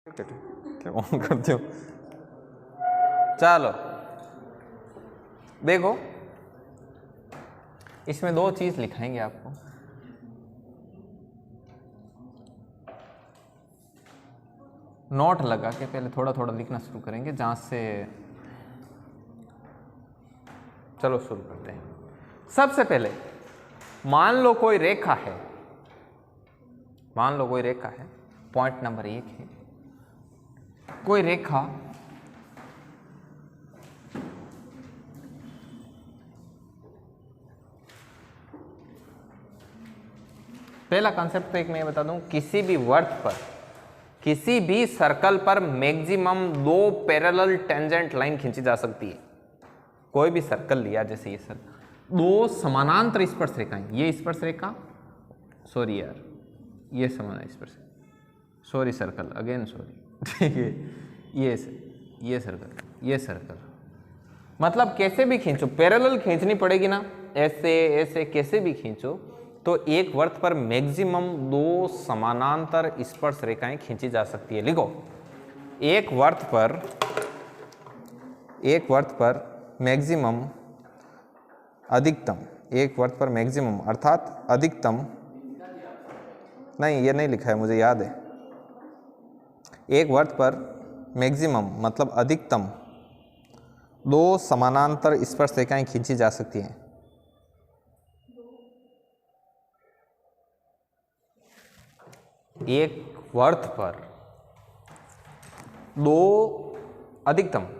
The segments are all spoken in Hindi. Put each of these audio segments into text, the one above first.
क्या ऑन करते हो? चलो देखो, इसमें दो चीज लिखाएंगे आपको। नोट लगा के पहले थोड़ा थोड़ा लिखना शुरू करेंगे, जहां से चलो शुरू करते हैं। सबसे पहले मान लो कोई रेखा है, मान लो कोई रेखा है, पॉइंट नंबर 1 है, कोई रेखा पहला कॉन्सेप्ट तो एक मैं बता दूं, किसी भी वर्त पर, किसी भी सर्कल पर मैक्सिमम 2 पैरेलल टेंजेंट लाइन खींची जा सकती है। कोई भी सर्कल लिया, जैसे ये सर्कल, 2 समानांतर स्पर्श रेखाएं, ये स्पर्श रेखा, सॉरी यार, ये समानांतर स्पर्श, सॉरी सर्कल अगेन सॉरी, ठीक है, ये सर्कल, ये सर्कल, मतलब कैसे भी खींचो, पैरेलल खींचनी पड़ेगी ना, ऐसे ऐसे कैसे भी खींचो, तो एक वर्त पर मैक्सिमम 2 समानांतर स्पर्श रेखाएं खींची जा सकती है। लिखो, एक वर्त पर मैक्सिमम, अधिकतम, एक वर्त पर मैक्सिमम अर्थात अधिकतम, नहीं ये नहीं लिखा है, मुझे याद है, एक वर्त पर मैक्सिमम मतलब अधिकतम 2 समानांतर स्पर्श रेखाएं खींची जा सकती हैं। एक वर्त पर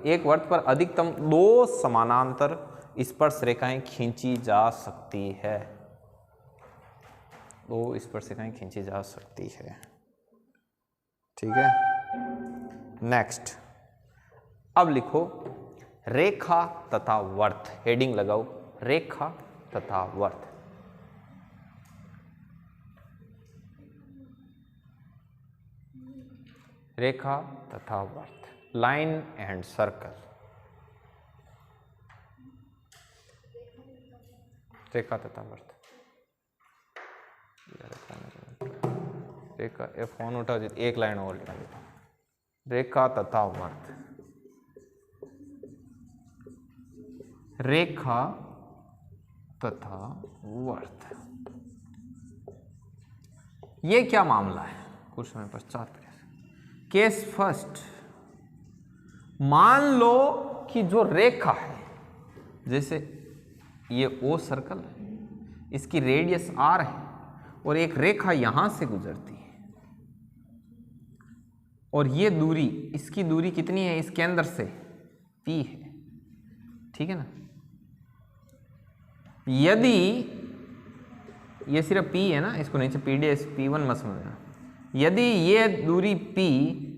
एक वर्त पर अधिकतम 2 समानांतर स्पर्श रेखाएं खींची जा सकती है, 2 स्पर्श रेखाएं खींची जा सकती है, ठीक है। नेक्स्ट, अब लिखो रेखा तथा वर्त, हेडिंग लगाओ, रेखा तथा वर्त। रेखा तथा वर्त, लाइन एंड सर्कल, रेखा तथा वर्त। रेखा, ये फोन उठा, एक लाइन और लिखा देता हूं, रेखा तथा वर्त, रेखा तथा वर्त। ये क्या मामला है, कुछ समय पश्चात। केस फर्स्ट, मान लो कि जो रेखा है, जैसे ये ओ सर्कल है, इसकी रेडियस r है और एक रेखा यहां से गुजरती है, और ये दूरी, इसकी दूरी कितनी है, इसके अंदर से p है, ठीक है ना। यदि ये सिर्फ p है ना, इसको नीचे pds p1 मत समझना। यदि ये दूरी p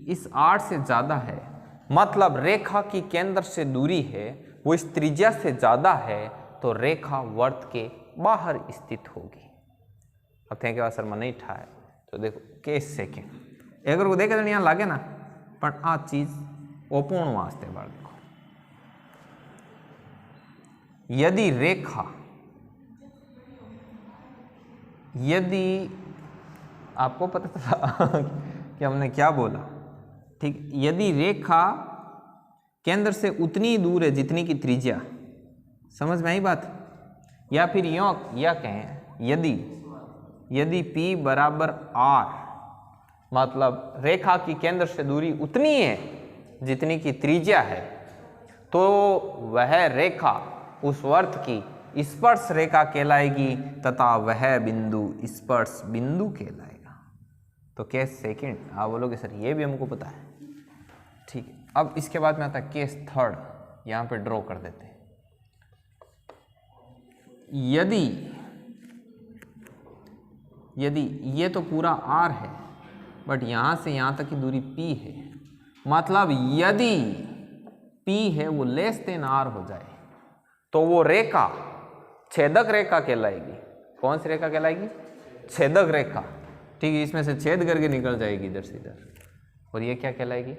इस r से ज़्यादा है, मतलब रेखा की केंद्र से दूरी है वो इस त्रिज्या से ज़्यादा है, तो रेखा वर्त के बाहर स्थित होगी। अब थे के सर मन नहीं ठाए, तो देखो केस सेकेंड अगर वो देखे तो यहाँ लागे ना, पर आ चीज ओपूर्ण वास्ते बार देखो, यदि रेखा, यदि आपको पता था कि हमने क्या बोला, ठीक, यदि रेखा केंद्र से उतनी दूर है जितनी की त्रिज्या, समझ में आई बात, या फिर यों या कहें, यदि p बराबर r, मतलब रेखा की केंद्र से दूरी उतनी है जितनी की त्रिज्या है, तो वह रेखा उस वर्त की स्पर्श रेखा कहलाएगी तथा वह बिंदु स्पर्श बिंदु कहलाएगा। तो केस सेकंड, आप बोलोगे सर ये भी हमको पता है, ठीक है। अब इसके बाद में आता है केस थर्ड, यहां पे ड्रॉ कर देते हैं। यदि ये तो पूरा r है, बट यहां से यहां तक की दूरी p है, मतलब यदि p है वो लेस देन r हो जाए, तो वो रेखा छेदक रेखा कहलाएगी। कौन सी रेखा कहलाएगी? छेदक रेखा, ठीक है। इसमें से छेद करके निकल जाएगी इधर से इधर, और ये क्या कहलाएगी?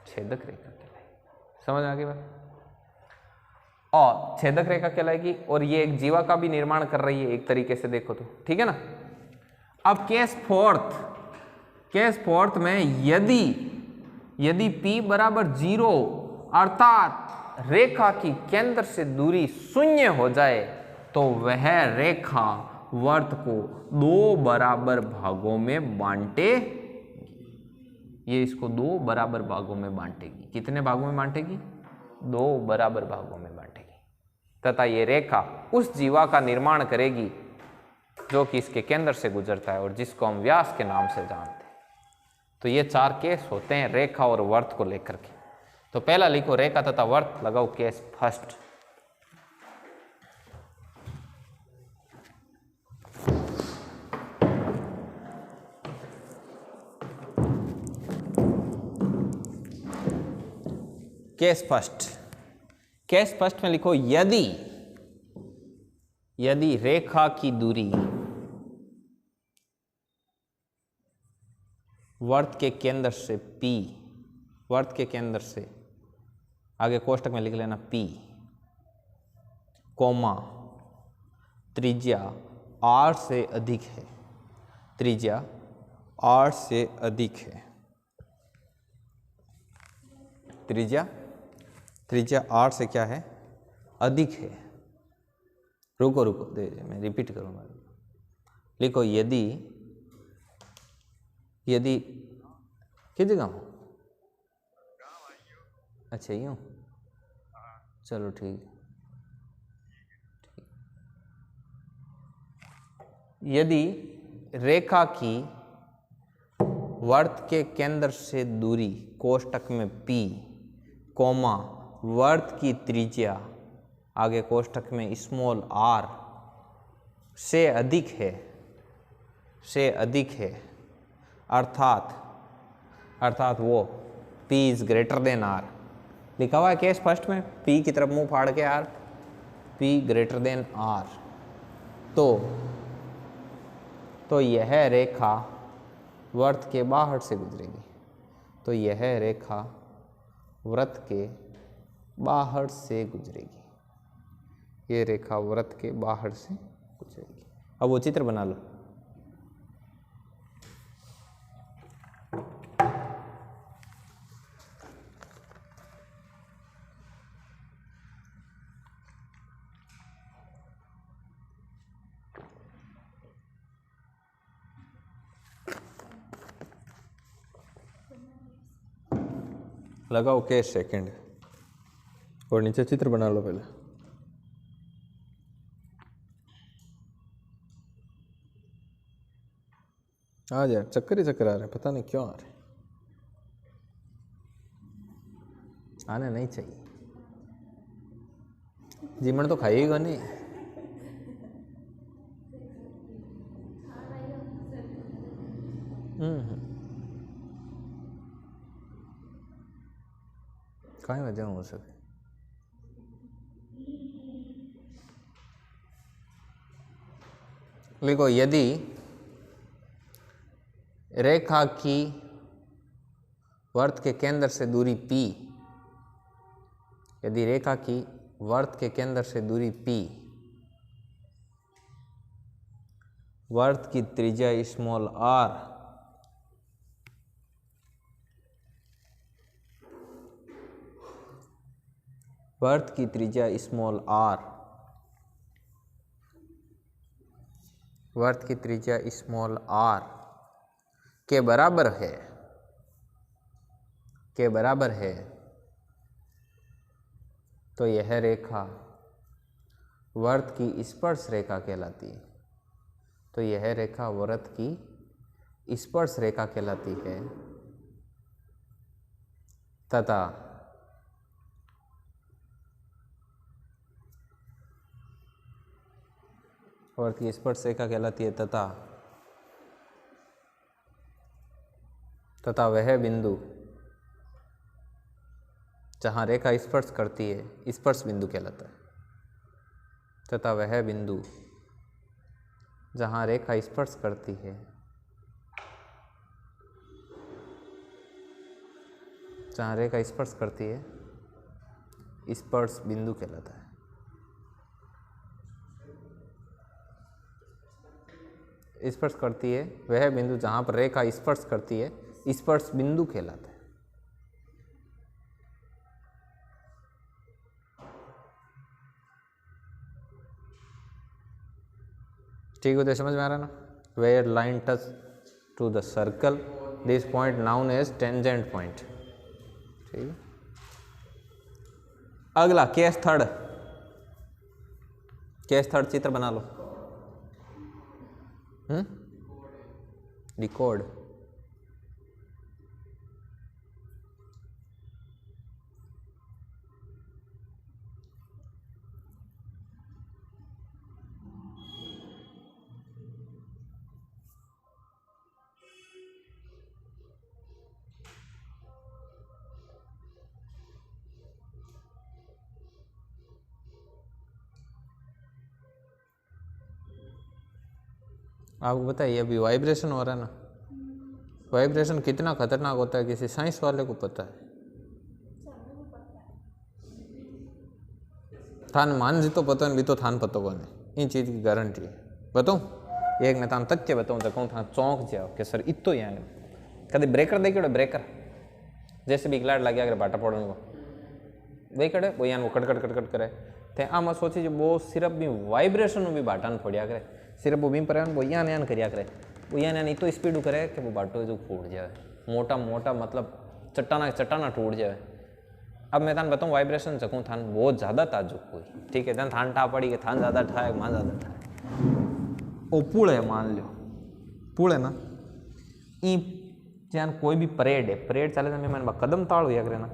छेदक रेखा कहलाएगी। समझ आ गई बात? और छेदक रेखा कहलाएगी, और ये एक जीवा का भी निर्माण कर रही है एक तरीके से देखो तो, ठीक है ना। अब केस फोर्थ में यदि P बराबर 0 अर्थात रेखा की केंद्र से दूरी शून्य हो जाए तो वह रेखा वर्त को 2 बराबर भागों में बांटे, ये इसको 2 बराबर भागों में बांटेगी। कितने भागों में बांटेगी? 2 बराबर भागों में बांटेगी। तथा ये रेखा उस जीवा का निर्माण करेगी जो कि इसके केंद्र से गुजरता है और जिसको हम व्यास के नाम से जानते हैं। तो ये 4 केस होते हैं रेखा और वर्त को लेकर के। तो पहला लिखो रेखा तथा वर्त, लगाओ case first. Case first, case first में लिखो यदि रेखा की दूरी वर्त के केंद्र से P, वर्त के केंद्र से, आगे कोष्टक में लिख लेना P, कोमा त्रिज्या R से अधिक है, त्रिज्या R से अधिक है, त्रिज्या R से क्या है? अधिक है। रुको दे मैं रिपीट करूंगा। लिखो यदि किस जगह हूँ? अच्छा यूँ, चलो ठीक। यदि रेखा की वर्त के केंद्र से दूरी कोष्टक में P, कोमा वर्त की त्रिज्या, आगे कोष्टक में स्मॉल r से अधिक है, अर्थात वो P is greater than R। लिखा हुआ है केस फर्स्ट में, P की तरफ मुंह फाड़ के R, P greater than R, तो यह रेखा वर्त के बाहर से गुजरेगी। तो यह रेखा व्रत के बाहर से गुजरेगी, ये रेखा व्रत के बाहर से गुजरेगी। अब वो चित्र बना लो। लगाओ केस सेकंड और नीचे चित्र बना लो पहले। आ यार चक्कर ही चक्कर आ रहे हैं, पता नहीं क्यों आ रहे, आने नहीं चाहिए। जीमण तो खाइएगा नहीं। कहीं वजह हो सके। लिखो यदि रेखा की वर्त के केंद्र से दूरी P, यदि रेखा की वर्त के केंद्र से दूरी P, वर्त की त्रिज्या स्मॉल r, वर्त की त्रिज्या स्मॉल r, वर्त की त्रिज्या स्मॉल r के बराबर है, तो यह रेखा वर्त की स्पर्श रेखा कहलाती है। तो यह रेखा वर्त की स्पर्श रेखा कहलाती है तथा वर्त की स्पर्श रेखा कहलाती है तथा वह बिंदु जहाँ रेखा स्पर्श करती है स्पर्श बिंदु कहलाता है। तथा वह बिंदु जहाँ रेखा स्पर्श करती है स्पर्श बिंदु कहलाता है। स्पर्श करती है वह बिंदु जहाँ पर रेखा स्पर्श करती है स्पर्श बिंदु कहलाता है। ठीक होते समझ में आ रहा ना। Where line touch to the circle this point known as tangent point. ठीक, अगला केस थर्ड। केस थर्ड चित्र बना लो। रिकॉर्ड। आपको बताइए अभी वाइब्रेशन हो रहा है ना, वाइब्रेशन कितना खतरनाक होता है किसी साइंस वाले को पता है। थान मान जी तो पता नहीं भी तो थान पता को नहीं, इन चीज़ की गारंटी है। बताऊँ एक मैं थान तथ्य बताऊँ तो कहूँ था चौंक जाओ कि सर इतो ही आए कभी ब्रेकर देखियो ब्रेकर जैसे भी लाइट लगे अगर बाटा पड़ने को वही करे वो यान वो कटकट कटकट करे थे आम सोची जो वो सिर्फ भी वाइब्रेशन भी बाटा ने फोड़िया करे सिर्फ वो बीम पर वो यान यान करिया करे वो यान इतो स्पीड करे कि वो बाटो जो फूट जाए मोटा मोटा मतलब चट्टाना चट्टाना टूट जाए। अब मैं थान बताऊँ वाइब्रेशन सकूँ थान बहुत ज़्यादा ताजुक हुई ठीक है थान थान ठा पड़ी कि थान ज़्यादा ठाए मान ज़्यादा ठाए ओ पुड़े मान लो पुड़े ना ई ज्यान कोई भी परेड है परेड चाले तो मैं कदम ताड़ हुआ करे ना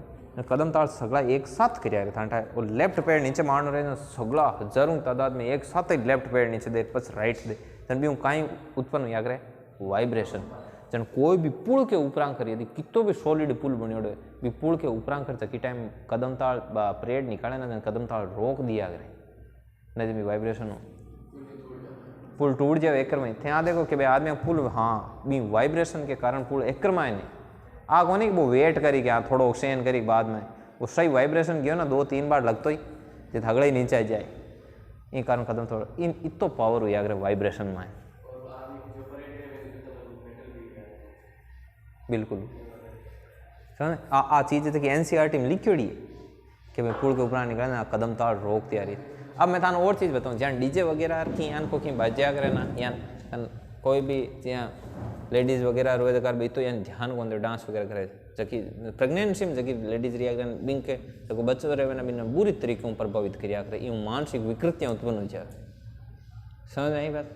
कदम ताड़ सगला एक साथ करिया था ठाए वो लेफ्ट पैर नीचे मारनो रहे सगला हजारों तादाद में एक साथ ही लेफ्ट पैर नीचे दे पस राइट दे तन भी हूँ कहीं उत्पन्न हुआ करे वाइब्रेशन जन कोई भी पुल के उपरांग करिए यदि कितो भी सॉलिड पुल बनियो भी पुल के उपरांग कर चकी टाइम कदम ताड़ परेड निकाले ना कदम ताड़ रोक दिया करे न जब वाइब्रेशन हो पुल टूट जाए एकड़ में थे देखो कि भाई आदमी पुल हाँ बी वाइब्रेशन के कारण पुल एकड़ में नहीं आ कोनी वो वेट करी कि हाँ थोड़ा ऑक्सीजन करी बाद में वो सही वाइब्रेशन गयो ना 2-3 बार लगतो ही जो थगड़े ही नीचे आ जाए ये कारण कदम थोड़ा इन इतो पावर हुई अगर वाइब्रेशन में बिल्कुल समझ आ चीज़ है कि एनसीईआरटी में लिखी है कि भाई पुल के ऊपर निकले ना कदम ताड़ रोक तैयारी। अब मैं थाने और चीज़ बताऊँ जहाँ डीजे वगैरह की यान को कहीं बजा करे ना यान कोई भी यहाँ लेडीज़ वगैरह रोए कर भी तो यान ध्यान को डांस वगैरह करे जबकि प्रेगनेंसी में जबकि लेडीज रिया करे बिंग के जो बच्चों रहे ना बिना बुरी तरीके में प्रभावित करिया करे यूँ मानसिक विकृतियाँ उत्पन्न हो जाए। समझ आई बात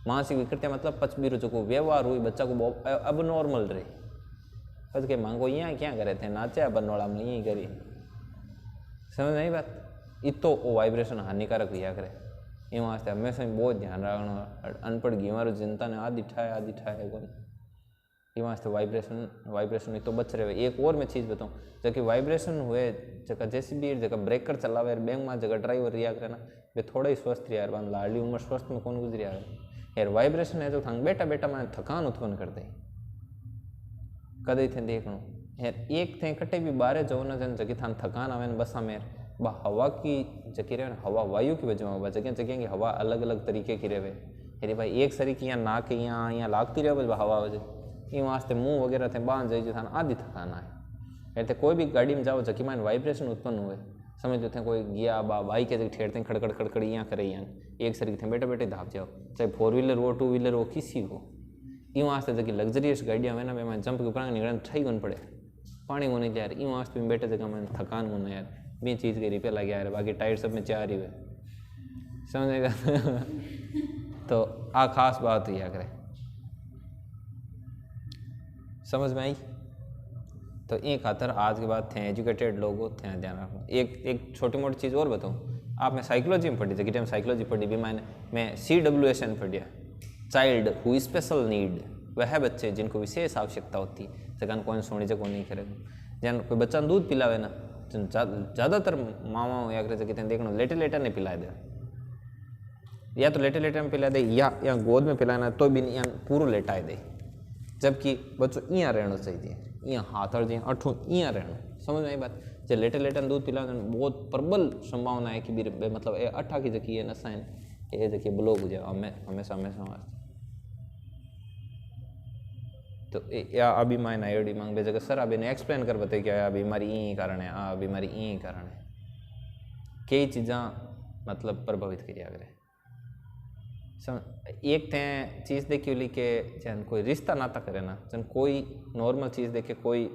मानसिक विकृतियाँ मतलब पचबीरो जो व्यवहार हुई बच्चा को अब नॉर्मल रही बस के मांगो यहाँ क्या करे थे नाचे बनवाड़ा में यही करी। समझ नहीं बात इतो वो वाइब्रेशन हानिकारक हुआ करे ये वास्ते हमेशा बहुत ध्यान रखना अनपढ़ गीवार जनता ने आदि ठाए कौन ये वास्ते वाइब्रेशन तो बच रहे। एक और मैं चीज़ बताऊँ जबकि वाइब्रेशन हुए जगह जैसे भी जगह ब्रेकर चलावे बैंक में जगह ड्राइवर रिया करे ना वे थोड़ा ही स्वस्थ रिया यार लाडली उम्र स्वस्थ में कौन गुजरिया यार वाइब्रेशन है जो थंग बेटा बेटा मैंने थकान उत्पन्न कर दे कदे थे देखो यार एक थे कटे भी बारे जो ना जन जगह थान थकान आवे बसा मेर हवा की जगह रहे हवा वायु की वजह में जगह जगह की हवा अलग अलग तरीके की रहे अरे भाई एक सरी की यहाँ नाक यहाँ लागती रहे बस हवा वजह ये वास्ते मुँह वगैरह थे बांध जाइए थान आदि थकाना है ऐसे कोई भी गाड़ी में जाओ जकी में वाइब्रेशन उत्पन्न हुए समझ लेते हैं कोई गया बाइक के जगह ठेरते हैं खड़खड़ खड़खड़ यहाँ करे यहाँ एक सरी थे बैठे बैठे धाप जाओ चाहे 4 व्हीलर हो 2 व्हीलर हो किसी को ये वास्ते जगह लग्जरियस गाड़ियाँ में ना मैं जंप के ऊपर निकलने ठई कौन पड़े पानी को नहीं यार ये वास्ते में बैठे जगह मैं थकान को यार भी चीज़ के रिपेयर लगे यार बाकी टायर सब में 4 ही हुए समझेगा तो आ खास बात हुई करे समझ में आई। तो ये खातर आज के बाद थे एजुकेटेड लोग थे ध्यान रखो। एक छोटी मोटी चीज़ और बताऊँ आप मैं साइकोलॉजी में पढ़ी जगह टाइम साइकोलॉजी पढ़ी भी मैं CWSN पढ़िया चाइल्ड हु स्पेशल नीड वह बच्चे जिनको विशेष आवश्यकता होती है जगह कौन सोनी जगह नहीं करेगा जन कोई बच्चा दूध पिलावे ना ज़्यादातर मामा या जगह देखना लेटे नहीं पिला दे या तो लेटे में पिला दे या गोद में पिलाना तो भी यहाँ पूरा लेटाए दे जबकि बच्चों यहाँ रहना चाहिए यहाँ हाथ अड़ जाए अठो यहाँ रहना समझ में आई बात जब लेटे दूध पिला बहुत प्रबल संभावना है कि मतलब ये अठा की जगह है नशा है ये जगह ब्लॉक हो जाए हमेशा वास्ते तो या अभी मैं आईडी मांग बे जगह सर अभी ने एक्सप्लेन कर बताए क्या बीमारी यही कारण है बीमारी यही कारण है कई चीज़ा मतलब प्रभावित करिया करे एक थे चीज़ देखी ली के जन कोई रिश्ता नाता करे ना, जन कोई नॉर्मल चीज़ देखे कोई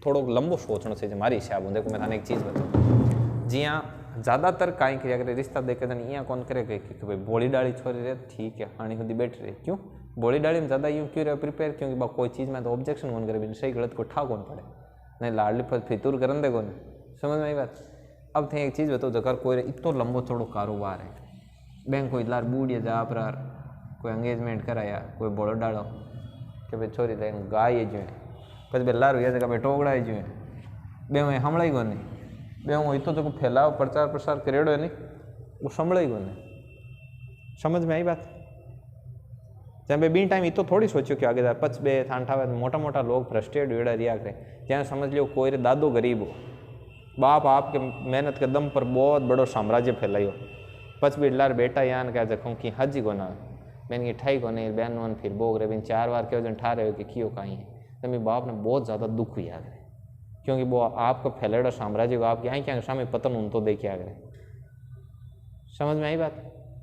थोड़ो लंबो सोचना चाहिए मारी हिसाब देखो मैं थाने एक चीज़ बताऊँ जिया ज़्यादातर कहीं क्रिया करे रिश्ता देखे तो यहाँ कौन करे कि भाई बोली डाली छोरी रहे ठीक है हानि खुदी बैठ रही क्यों बोली डाली में ज़्यादा यूँ क्यों रहे प्रिपेयर क्योंकि बा कोई चीज़ में तो ऑब्जेक्शन कौन करे सही गलत को ठा कौन पड़े नहीं लाडली पर फितूर करन दे कौन समझ में आई बात। अब थे एक चीज़ बताओ जगह कोई इतना लंबो चौड़ो कारोबार है बैंक कोई लार बूढ़िया जा अपरार कोई एंगेजमेंट कराया कोई बोलो डालो कि भाई छोरी थे गाय जो है પછી लार हुआ जगह भाई टोकड़ा जो है बे मैं हमलाई को नहीं बे हूँ इतो जो फैलाव प्रचार प्रसार करेड़ो है नहीं वो संभलाई को नहीं समझ में आई बात। जहाँ बे बीन टाइम इतो थोड़ी सोचो कि आगे जाए पच बे थानठा मोटा मोटा लोग फ्रस्ट्रेट वेड़ा रिया करे जहाँ समझ लो कोई रे दादो गरीब हो बाप आपके मेहनत के दम पर बहुत बड़ो साम्राज्य फैलायो पच भी लार बेटा यान क्या जखूँ कि हज को ना बेन की ठाई को नहीं बहन वन फिर बोग रहे बिन 4 बार क्यों जन ठा रहे हो कि क्यों कहीं है तो मेरे बाप ने बहुत ज़्यादा दुख हुआ करे क्योंकि वो आपका फैलेड़ा साम्राज्य को आपके यहाँ क्या सामने पतन उन तो देखे आ गए समझ में आई बात।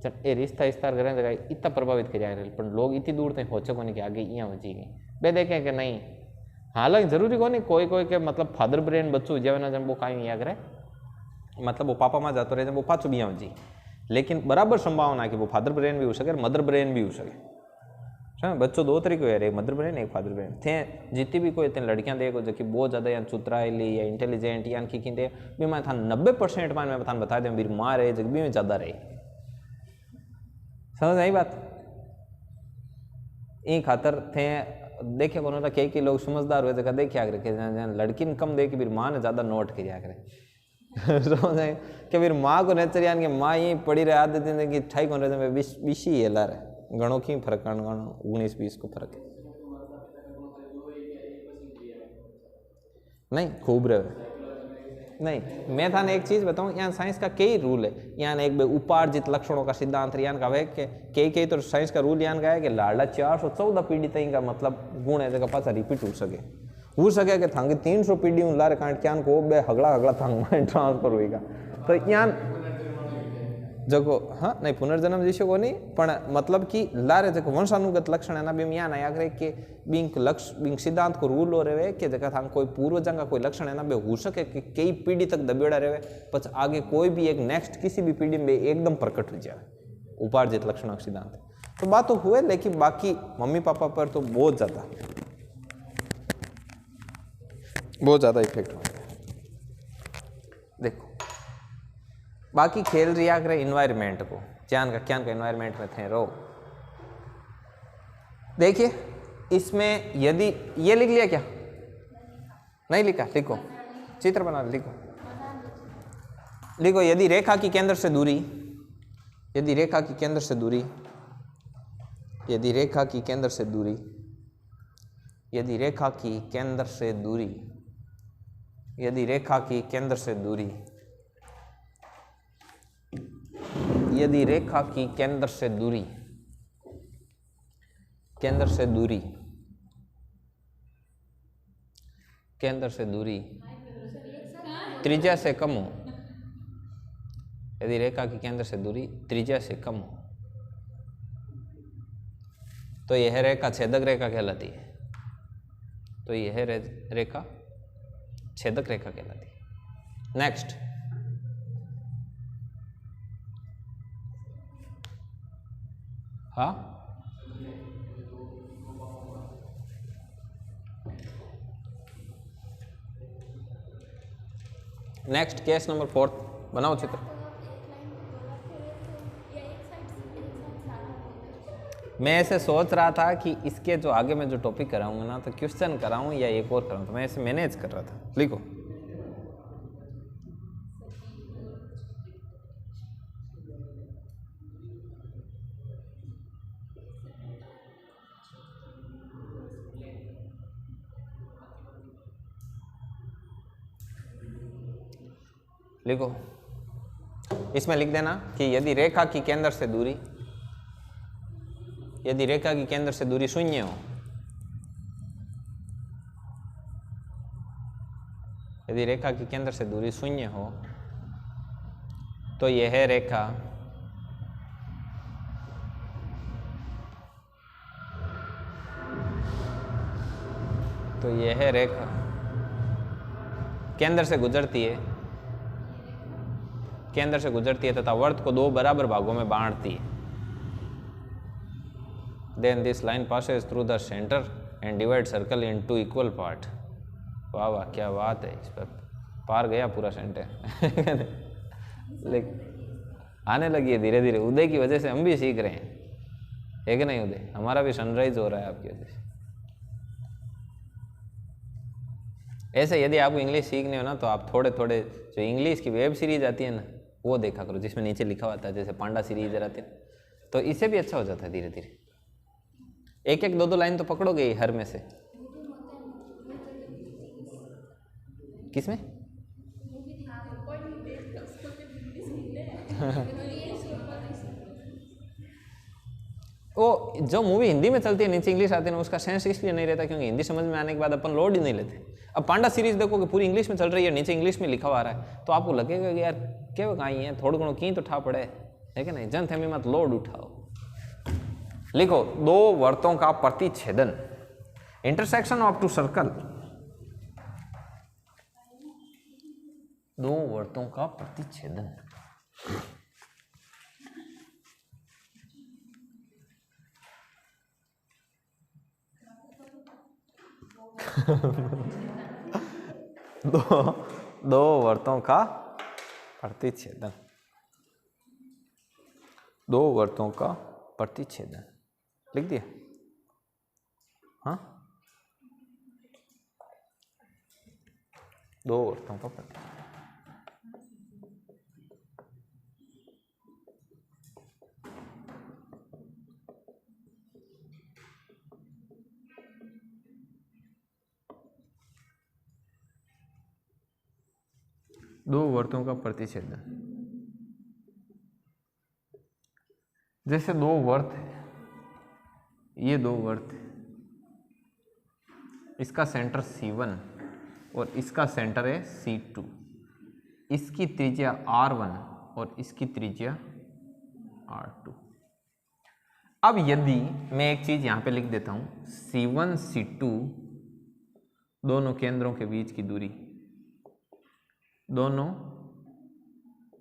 जब ये रिश्ता इस्तार करें तो इतना प्रभावित कर रहे पर लोग इतनी दूर तक पहुँचे को नहीं कि आगे यहाँ बची गई बे देखें कि नहीं हालांकि जरूरी को नहीं कोई के मतलब फादर ब्रेन बच्चों जब जब वो कहीं याद करे मतलब वो पापा में जाते रहे जब वो पाचो भी यहाँ जी लेकिन बराबर संभावना है कि वो फादर ब्रेन भी हो सके मदर ब्रेन भी हो सके समझ बच्चों 2 तरीके है एक मदर ब्रेन एक फादर ब्रेन थे जितनी भी कोई लड़कियां देखो जो कि बहुत ज़्यादा या चुतराइली या इंटेलिजेंट या की दे भी मैं था 90% मान मैं बता दें मेरी माँ रहे जग भी में ज़्यादा रही समझ आई बात। ये खातर थे देखे को कई लोग समझदार हुए जगह देखे आगे लड़की ने कम दे कि मेरी माँ ने ज़्यादा नोट किया करे समझ आए कि फिर माँ को नेचर यानी कि माँ यहीं पड़ी रहे आदत जिंदगी ठाई को रहे बीसी है ला रहे घणो की फर्क 19-20 को फर्क है नहीं खूब रहे नहीं। मैं थाने एक चीज़ बताऊँ यहाँ साइंस का कई रूल है यहाँ एक उपार्जित लक्षणों का सिद्धांत यान का है कि कई तो साइंस का रूल यान का है कि लाडला 414 पीढ़ी तक का मतलब गुण है जगह पासा रिपीट हो सके कि थांगे 300 पीढ़ी लारे कांट क्या को बे हगला थांग में ट्रांसफर होगा तो यहाँ जगो हाँ नहीं पुनर्जन्म जीशो को नहीं पण मतलब कि लारे जगह वंशानुगत लक्षण है ना भी यहाँ नया करे कि बिंक लक्ष्य बिंक सिद्धांत को रूल हो रहे कि जगह था कोई पूर्वजों का कोई लक्षण है ना बे हो सके कि कई पीढ़ी तक दबेड़ा रहे पछ आगे कोई भी एक नेक्स्ट किसी भी पीढ़ी में एकदम प्रकट हो जाए उपार्जित लक्षणों का सिद्धांत तो बात तो हुए लेकिन बाकी मम्मी पापा पर तो बहुत ज़्यादा इफेक्ट होता है। देखो बाकी खेल रिया करे इन्वायरमेंट को क्या का इन्वायरमेंट में थे रो देखिए इसमें यदि ये लिख लिया क्या नहीं लिखा लिखो चित्र बना लिखो यदि रेखा की केंद्र से दूरी यदि रेखा की केंद्र से दूरी यदि रेखा की केंद्र से दूरी यदि रेखा की केंद्र से दूरी यदि रेखा की केंद्र से दूरी यदि रेखा की केंद्र से दूरी त्रिज्या से कम हो यदि रेखा की केंद्र से दूरी त्रिज्या से कम हो तो यह रेखा छेदक रेखा कहलाती है तो यह रेखा छेदक रेखा कहलाती है। नेक्स्ट हाँ नेक्स्ट केस नंबर 4 बनाओ चित्र। मैं ऐसे सोच रहा था कि इसके जो आगे मैं जो टॉपिक कराऊंगा ना तो क्वेश्चन कराऊं या एक और कराऊं तो मैं ऐसे मैनेज कर रहा था। लिखो लिखो इसमें लिख देना कि यदि रेखा की केंद्र से दूरी शून्य हो यदि रेखा की केंद्र से दूरी शून्य हो तो यह रेखा तो यह है रेखा, केंद्र से गुजरती है, केंद्र से गुजरती है तथा वर्त को 2 बराबर भागों में बांटती है। Then this line passes through the centre and divide circle in 2 equal part. वाह वाह, क्या बात है, इस पर पार गया पूरा सेंटर। लेकिन आने लगी है धीरे धीरे, उदय की वजह से हम भी सीख रहे हैं, है कि नहीं उदय? हमारा भी सनराइज हो रहा है आपकी वजह से। ऐसे यदि आपको इंग्लिश सीखने हो ना, तो आप थोड़े थोड़े जो इंग्लिश की वेब सीरीज आती है ना, वो देखा करो, जिसमें नीचे लिखा होता है, जैसे पांडा सीरीज आती है, तो इससे भी अच्छा हो जाता है धीरे धीरे। एक एक 2 लाइन तो पकड़ोगे ही हर में से। किसमें? वो जो मूवी हिंदी में चलती है नीचे इंग्लिश आती है ना, उसका सेंस इसलिए नहीं रहता क्योंकि हिंदी समझ में आने के बाद अपन लोड ही नहीं लेते। अब पांडा सीरीज देखोगे पूरी इंग्लिश में चल रही है, नीचे इंग्लिश में लिखा हुआ आ रहा है, तो आपको लगेगा कि यार क्या कहाँ है, थोड़ा घणो की तो ठा पड़े, है कि नहीं? जन थेमी मत लोड उठाओ। लिखो 2 वर्तों का प्रतिच्छेदन, इंटरसेक्शन ऑफ 2 सर्कल, 2 वर्तों का प्रतिच्छेदन। दो वर्तों का प्रतिच्छेदन, 2 वर्तों का प्रतिच्छेदन लिख दिया। हाँ, 2 वर्तों का प्रतिच्छेदन। दो वर्तों का प्रतिच्छेदन, जैसे 2 वर्त है, ये 2 वर्त है, इसका सेंटर C1 और इसका सेंटर है C2, इसकी त्रिज्या R1 और इसकी त्रिज्या R2। अब यदि मैं एक चीज यहां पे लिख देता हूं, C1 C2 दोनों केंद्रों के बीच की दूरी, दोनों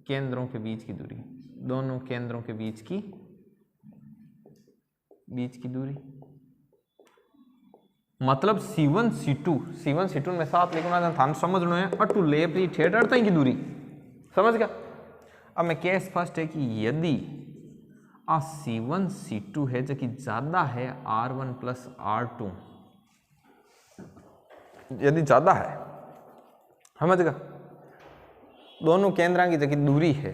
केंद्रों के बीच की दूरी, दोनों केंद्रों के बीच की दूरी, मतलब C1 C2 में साथ लिखना था, समझना है अटू लेपरी ठेठ तक की दूरी, समझ गया? अब मैं क्या स्पष्ट है कि यदि C1 C2 है जो कि ज्यादा है R1 प्लस R2, यदि ज्यादा है, समझ गया? दोनों केंद्रां की जो दूरी है,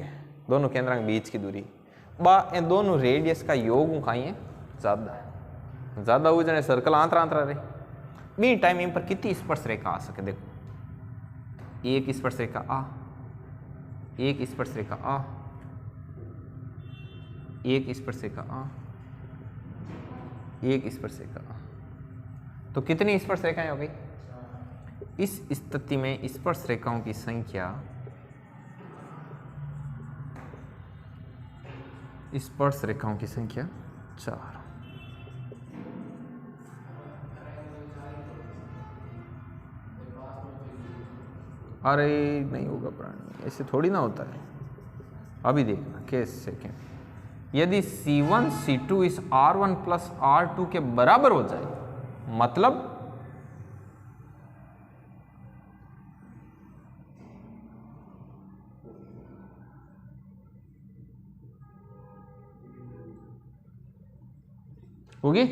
दोनों केंद्रां के बीच की दूरी इन दोनों रेडियस का योग कहीं है ज्यादा हो जाए, सर्कल आंतरा रहे बी टाइम इन पर कितनी स्पर्श रेखा आ सके। देखो एक स्पर्श रेखा आ, एक स्पर्श रेखा आ, एक स्पर्श रेखा आ, एक स्पर्श रेखा आ, तो कितनी स्पर्श रेखाएं हो गई? इस स्थिति में स्पर्श रेखाओं की संख्या, स्पर्श रेखाओं की संख्या 4। अरे नहीं होगा प्राणी, ऐसे थोड़ी ना होता है। अभी देखना कैसे सेकेंड, यदि C1 C2 इस R1 प्लस R2 के बराबर हो जाए, मतलब होगी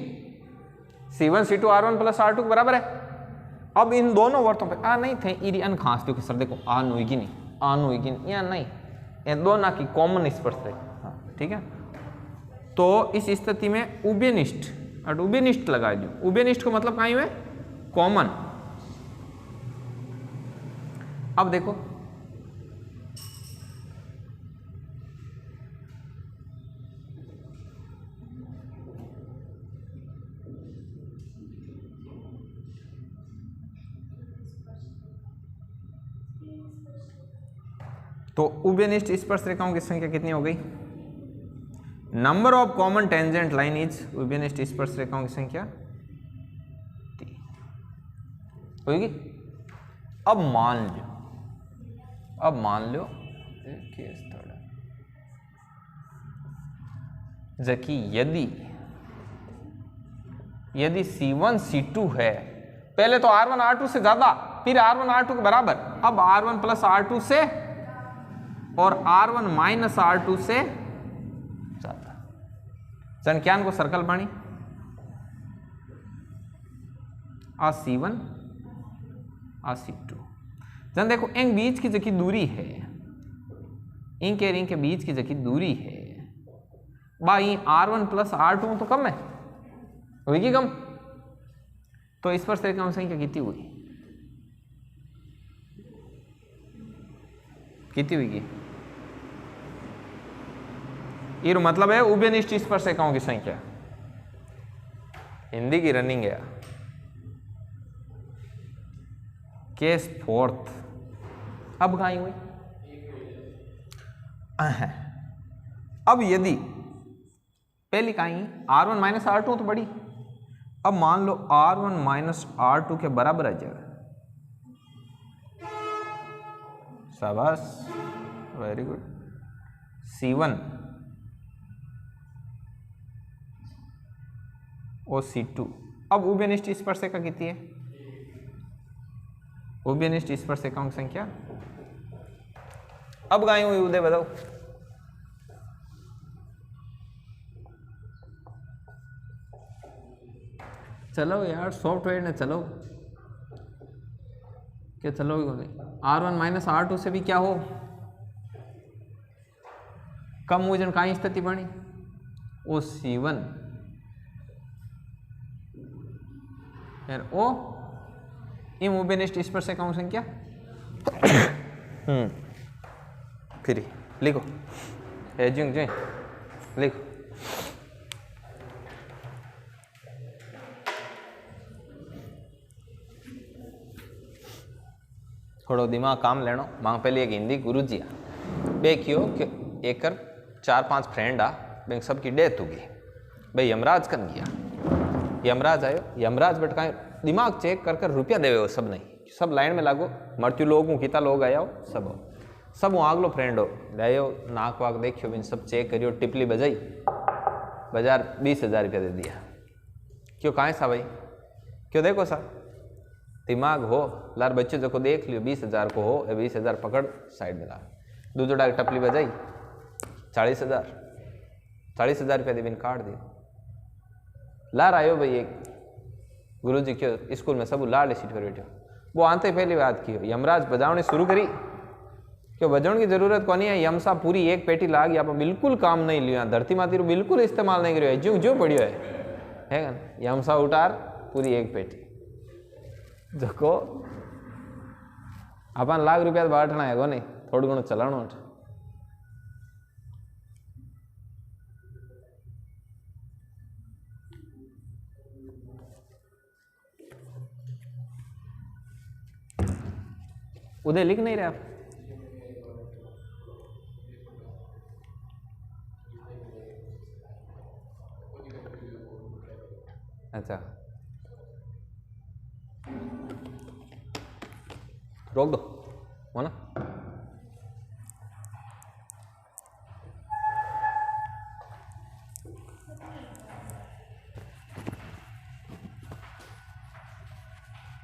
C1 C2 R1 plus R2 के बराबर है। अब इन दोनों वर्तों पे आ नहीं थे इरी अन खास क्योंकि सर देखो आन होगी नहीं, आन होगी नहीं, या नहीं, ये दोनों की कॉमन स्पर्श रेखा। हाँ ठीक है, तो इस स्थिति में उभयनिष्ठ और उभयनिष्ठ लगा दो। उभयनिष्ठ को मतलब कहीं हुए कॉमन। अब देखो तो उभयनिष्ठ स्पर्श रेखाओं की संख्या कितनी हो गई? Number of common tangent line is, उभयनिष्ठ स्पर्श रेखाओं की संख्या 3। होगी। अब मान लो केस थोड़ा जबकि यदि C1 C2 है, पहले तो R1 R2 से ज्यादा, फिर R1 R2 के बराबर, अब R1 प्लस R2 से और R1 माइनस R2 से ज्यादा। संख्यान को सर्कल पानी आ C1 आ C2। जन देखो इन बीच की जकी दूरी है, इन के रिंग के बीच की जकी दूरी है भाई R1 प्लस R2 तो कम है, होगी कम, तो इस पर से कम संख्या कितनी हुई, कितनी हुई? ये मतलब है उभयनिष्ठ स्पर्शरेखाओं की संख्या। हिंदी की रनिंग है। केस फोर्थ, अब कहां हुई? अब यदि पहली कहीं R1 माइनस R2 तो बड़ी, अब मान लो R1 माइनस R2 के बराबर आ जाएगा। शाबाश, वेरी गुड। C1 और C2। अब उभयनिष्ठ स्पर्शरेखा कितनी है? उभयनिष्ठ स्पर्शरेखाओं की संख्या। अब गाय हुई उदय बताओ। चलो यार सॉफ्टवेयर ने चलो, क्या चलो R1 माइनस R2 से भी क्या हो, कम वजन का स्थिति बनी, ओ C1 ओ इन उभयनिष्ठ स्पर्शरेखाओं की संख्या। फिर लिखो एजिंग लिखो। थोड़ो दिमाग काम लेनो। मांग पहले एक हिंदी गुरुजी देखियो कि एक 4-5 फ्रेंड आ बैंक सबकी डेथ होगी भाई, यमराज कन गया, यमराज आयो, यमराज बटकाए दिमाग चेक कर कर रुपया देवे हो, सब नहीं, सब लाइन में लागो, मृत्यु लोग हूँ किता लोग आया हो, सब हूँ आगलो फ्रेंड हो लायो, नाक वाक देखियो बिन सब चेक करियो, टिपली बजाई, बाजार 20,000 रुपया दे दिया। क्यों कहाँ सा भाई, क्यों देखो सा दिमाग हो लार बच्चे जो को देख लियो, 20,000 को हो, 20,000 पकड़ साइड में ला, दूसरा डाक टपली बजाई 40,000 रुपया देविन काट दियो। लार आयो भाई एक गुरुजी क्यों स्कूल में सब लाड़ सीट पर बैठे, वो आते ही पहली बात की यमराज बजावनी शुरू करी, क्यों बजाने की जरूरत को नहीं है, यमसा पूरी एक पेटी लाग, यहाँ पर बिल्कुल काम नहीं लिया, धरती माती बिल्कुल इस्तेमाल नहीं करियो, जो जो पड़ियो है ना, यमसा उतार पूरी एक पेटी जो अपन लाख रुपया बांटना है नहीं, थोड़ा घणो चलानो है। उदय लिख नहीं रहे आप? अच्छा रोक दो, हो ना।